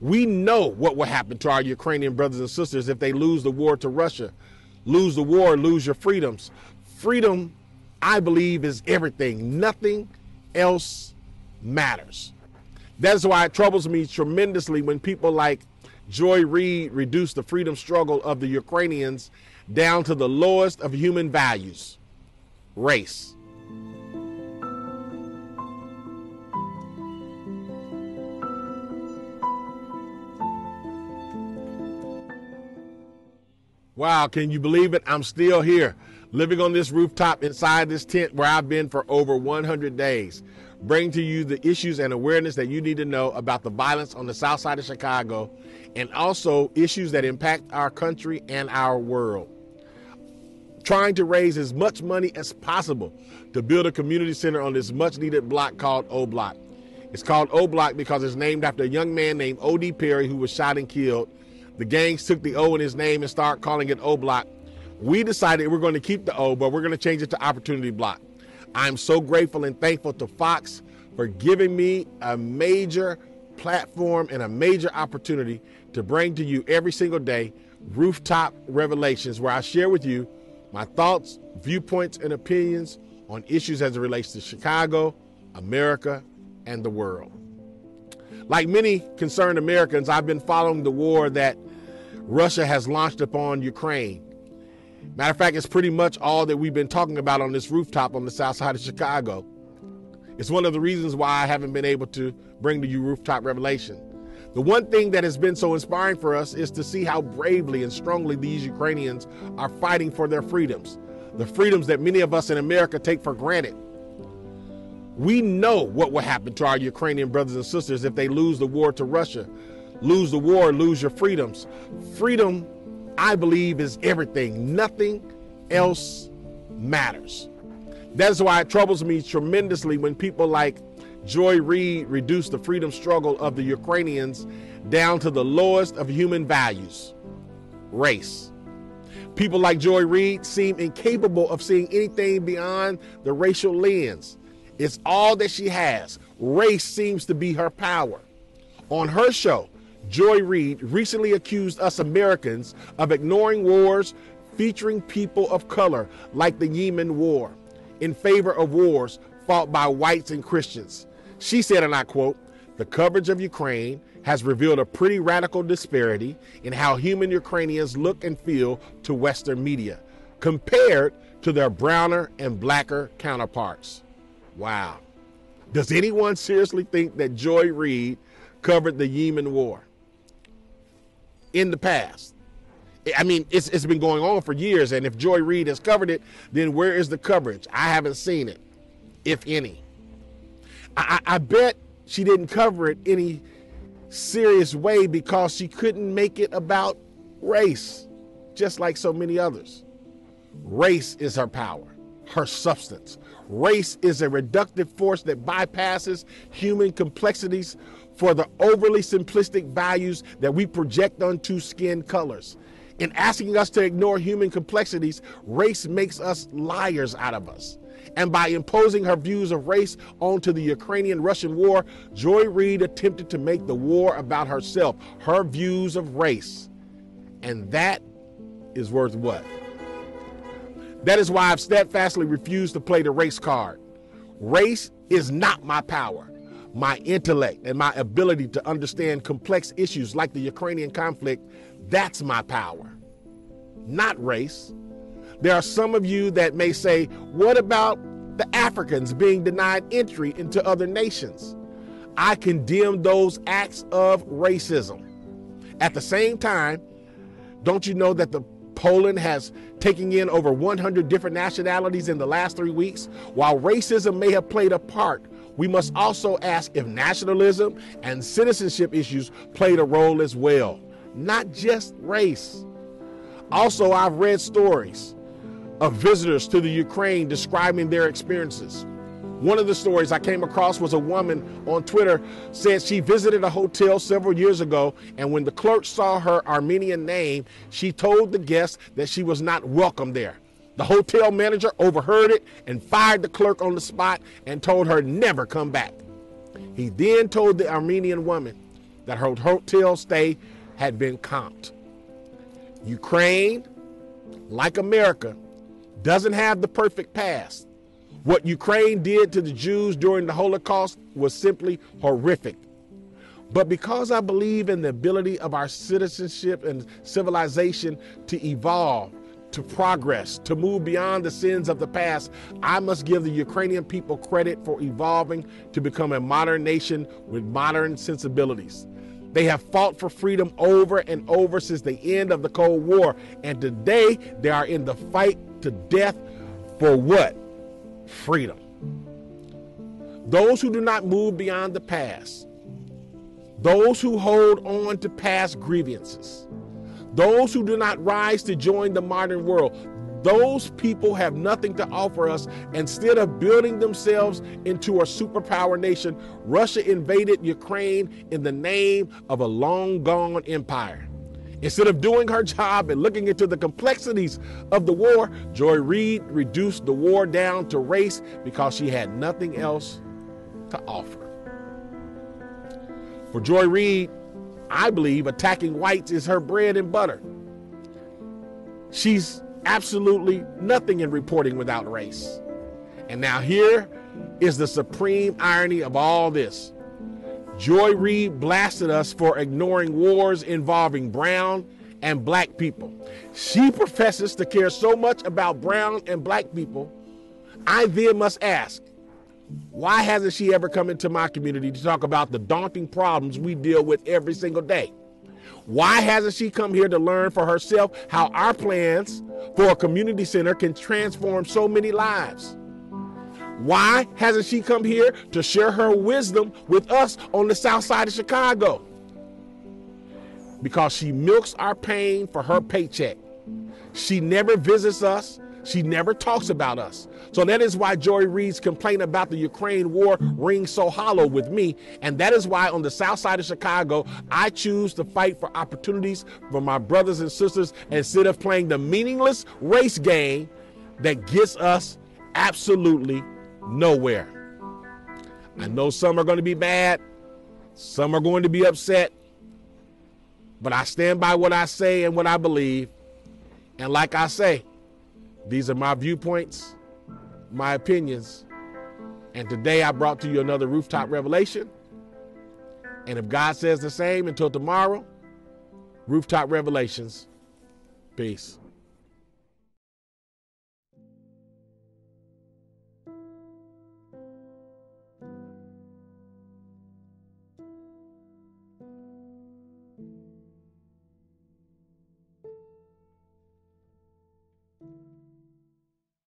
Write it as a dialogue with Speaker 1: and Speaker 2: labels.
Speaker 1: We know what will happen to our Ukrainian brothers and sisters if they lose the war to Russia. Lose the war, lose your freedoms. Freedom, I believe, is everything. Nothing else matters. That's why it troubles me tremendously when people like Joy Reid reduce the freedom struggle of the Ukrainians down to the lowest of human values, race. Wow, can you believe it? I'm still here, living on this rooftop inside this tent where I've been for over 100 days, bringing to you the issues and awareness that you need to know about the violence on the south side of Chicago, and also issues that impact our country and our world. Trying to raise as much money as possible to build a community center on this much needed block called O Block. It's called O Block because it's named after a young man named O.D. Perry who was shot and killed. The gangs took the O in his name and started calling it O Block. We decided we're going to keep the O, but we're going to change it to Opportunity Block. I'm so grateful and thankful to Fox for giving me a major platform and a major opportunity to bring to you every single day Rooftop Revelations, where I share with you my thoughts, viewpoints, and opinions on issues as it relates to Chicago, America, and the world. Like many concerned Americans, I've been following the war that Russia has launched upon Ukraine. Matter of fact, it's pretty much all that we've been talking about on this rooftop on the south side of Chicago. It's one of the reasons why I haven't been able to bring to you Rooftop Revelation. The one thing that has been so inspiring for us is to see how bravely and strongly these Ukrainians are fighting for their freedoms, the freedoms that many of us in America take for granted. We know what will happen to our Ukrainian brothers and sisters if they lose the war to Russia. Lose the war, lose your freedoms. Freedom, I believe, is everything. Nothing else matters. That's why it troubles me tremendously when people like Joy Reid reduce the freedom struggle of the Ukrainians down to the lowest of human values, race. People like Joy Reid seem incapable of seeing anything beyond the racial lens. It's all that she has. Race seems to be her power. On her show, Joy Reid recently accused us Americans of ignoring wars featuring people of color like the Yemen War in favor of wars fought by whites and Christians. She said, and I quote, "The coverage of Ukraine has revealed a pretty radical disparity in how human Ukrainians look and feel to Western media compared to their browner and blacker counterparts." Wow. Does anyone seriously think that Joy Reid covered the Yemen War in the past? I mean, it's been going on for years, and if Joy Reid has covered it, then where is the coverage? I haven't seen it, if any. I bet she didn't cover it any serious way because she couldn't make it about race, just like so many others. Race is her power, her substance. Race is a reductive force that bypasses human complexities for the overly simplistic values that we project onto skin colors. In asking us to ignore human complexities, race makes us liars out of us. And by imposing her views of race onto the Ukrainian-Russian war, Joy Reid attempted to make the war about herself, her views of race. And that is worth what? That is why I've steadfastly refused to play the race card. Race is not my power. My intellect and my ability to understand complex issues like the Ukrainian conflict, that's my power, not race. There are some of you that may say, what about the Africans being denied entry into other nations? I condemn those acts of racism. At the same time, don't you know that Poland has taken in over 100 different nationalities in the last 3 weeks? While racism may have played a part, we must also ask if nationalism and citizenship issues played a role as well, not just race. Also, I've read stories of visitors to the Ukraine describing their experiences. One of the stories I came across was a woman on Twitter said she visited a hotel several years ago, and when the clerk saw her Armenian name, she told the guest that she was not welcome there. The hotel manager overheard it and fired the clerk on the spot and told her never come back. He then told the Armenian woman, that her hotel stay had been comped. Ukraine, like America, doesn't have the perfect past. What Ukraine did to the Jews during the Holocaust was simply horrific. But because I believe in the ability of our citizenship and civilization to evolve, to progress, to move beyond the sins of the past, I must give the Ukrainian people credit for evolving to become a modern nation with modern sensibilities. They have fought for freedom over and over since the end of the Cold War, and today they are in the fight to death for what? Freedom. Those who do not move beyond the past, those who hold on to past grievances, those who do not rise to join the modern world, those people have nothing to offer us. Instead of building themselves into a superpower nation, Russia invaded Ukraine in the name of a long-gone empire. Instead of doing her job and looking into the complexities of the war, Joy Reid reduced the war down to race because she had nothing else to offer. For Joy Reid, I believe attacking whites is her bread and butter. She's absolutely nothing in reporting without race. And now here is the supreme irony of all this. Joy Reid blasted us for ignoring wars involving brown and black people. She professes to care so much about brown and black people. I then must ask, why hasn't she ever come into my community to talk about the daunting problems we deal with every single day? Why hasn't she come here to learn for herself how our plans for a community center can transform so many lives? Why hasn't she come here to share her wisdom with us on the south side of Chicago? Because she milks our pain for her paycheck. She never visits us. She never talks about us. So that is why Joy Reid's complaint about the Ukraine war rings so hollow with me. And that is why on the south side of Chicago, I choose to fight for opportunities for my brothers and sisters instead of playing the meaningless race game that gets us absolutely nowhere. I know some are going to be mad. Some are going to be upset. But I stand by what I say and what I believe. And like I say, these are my viewpoints, my opinions. And today I brought to you another Rooftop Revelation. And if God says the same until tomorrow, Rooftop Revelations. Peace.